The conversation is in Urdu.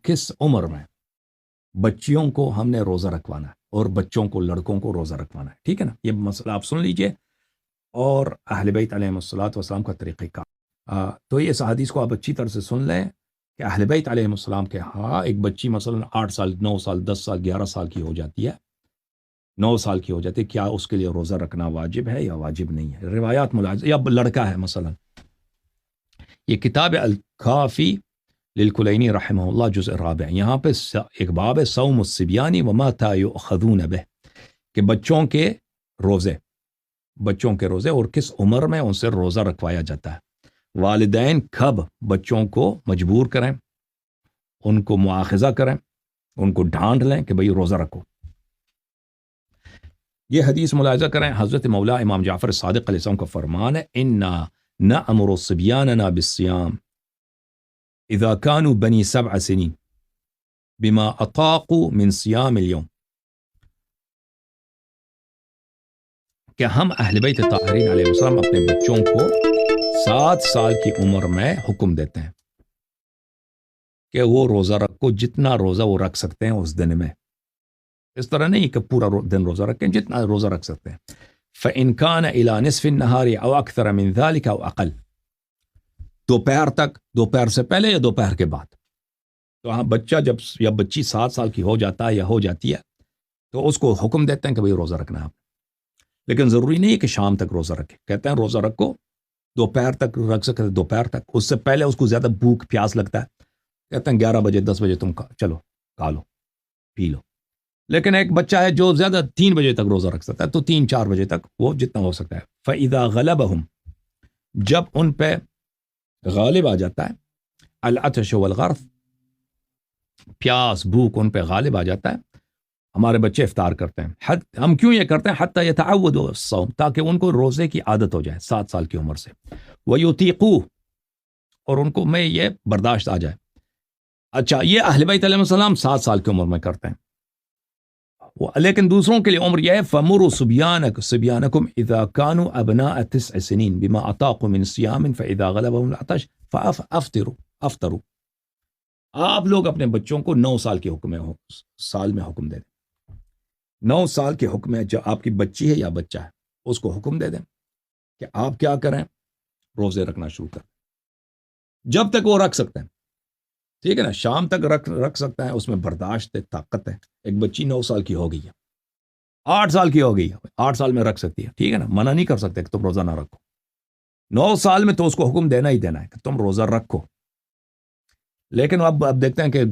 کس عمر میں بچیوں کو ہم نے روزہ رکھوانا ہے اور بچوں کو، لڑکوں کو روزہ رکھوانا ہے. ٹھیک ہے نا، یہ مسئلہ آپ سن لیجئے. اور اہل بیت علیہم الصلوۃ والسلام کا طریقہ کار. تو اس حدیث کو آپ اچھی طرح سے سن لیں کہ اہل بیت علیہم السلام کے ہاں ایک بچی مثلا 8 سال 9 سال 10 سال 11 سال کی ہو جاتی ہے، 9 سال کی ہو جاتی ہے، کیا اس کے لیے روزہ رکھنا واجب ہے یا واجب نہیں ہے؟ روایات ملاحظہ. یا لڑکا ہے مثلا، یہ کتاب الکافی للکلینی رحمہ اللہ جزء رابع، یہاں پہ ایک باب ہے صوم الصبیان وما یؤخذون به، کہ بچوں کے روزے اور کس عمر میں ان سے روزہ رکھوایا جاتا ہے. والدین کب بچوں کو مجبور کریں، ان کو مواخذہ کریں، ان کو ڈانٹ لیں کہ بھئی روزہ رکھو. یہ حدیث ملاحظہ کریں، حضرت مولا امام جعفر صادق علیہ السلام کا فرمان ہے، انا نأمر صبیاننا بالصیام اذا كانوا بنی 7 سنین بما اطاقوا من صیام اليوم، کہ ہم اہل بیت طاہرین علیہ السلام اپنے بچوں کو 7 سال کی عمر میں حکم دیتے ہیں کہ وہ روزہ رکھو، جتنا روزہ وہ رکھ سکتے ہیں اس دن میں. اس طرح نہیں کہ پورا دن روزہ رکھیں، جتنا روزہ رکھ سکتے ہیں. فإن كان إلى نصف النهار أو أكثر من ذلك أو أقل، دوپہر تک، دوپہر سے پہلے یا دوپہر کے بعد. تو ہاں بچہ جب یا بچی 7 سال کی ہو جاتا ہے یا ہو جاتی ہے تو اس کو حکم دیتے ہیں کہ بھئی روزہ رکھنا ہے آپ. لیکن ضروری نہیں ہے کہ شام تک روزہ رکھے، کہتے ہیں روزہ رکھو، دوپہر تک رکھ سکتے دوپہر تک. اس سے پہلے اس کو زیادہ بھوک پیاس لگتا ہے، کہتے ہیں 11 بجے 10 بجے تم چلو کھا لو پی لو. لیکن ایک بچہ ہے جو زیادہ 3 بجے تک روزہ رکھ سکتا ہے، تو 3-4 بجے تک وہ جتنا ہو سکتا ہے. فَإِذَا غَلَبَهُمْ، جب ان پہ غالب آ جاتا ہے، العطش والغرف، پیاس بھوک ان پہ غالب آ جاتا ہے، ہمارے بچے افطار کرتے ہیں. ہم کیوں یہ کرتے ہیں؟ حتی یتعودوا الصوم، تاکہ ان کو روزے کی عادت ہو جائے 7 سال کی عمر سے. وَيُطِيقُوهُ، اور ان کو میں یہ برداشت آ جائے. اچھا، یہ اہل بیت علیہ السلام 7 سال کی عمر میں کرتے ہیں، لیکن دوسروں کے لیے عمر یہ ہے فَمُرُوا صِبْيَانَكُمْ إِذَا كَانُوا أَبْنَاءَ 9 سِنِينَ بِمَا أَطَاقُوا مِنْ صِيَامٍ فَإِذَا غَلَبَهُمُ الْعَطَشُ فَأَفْطِرُوا. آپ لوگ اپنے بچوں کو 9 سال کے سال میں حکم دے دیں. 9 سال کے حکم ہے، جو آپ کی بچی ہے یا بچہ ہے اس کو حکم دے دیں کہ آپ کیا کریں، روزے رکھنا شروع کریں جب تک وہ رکھ سکتے ہیں. ٹھیک ہے نا، شام تک رکھ سکتا ہے، اس میں برداشت ہے، طاقت ہے. ایک بچی 9 سال کی ہو گئی ہے، 8 سال کی ہو گئی ہے، 8 سال میں رکھ سکتی ہے. ٹھیک ہے نا، منع نہیں کر سکتے کہ تم روزہ نہ رکھو. 9 سال میں تو اس کو حکم دینا ہی دینا ہے کہ تم روزہ رکھو. لیکن اب دیکھتے ہیں کہ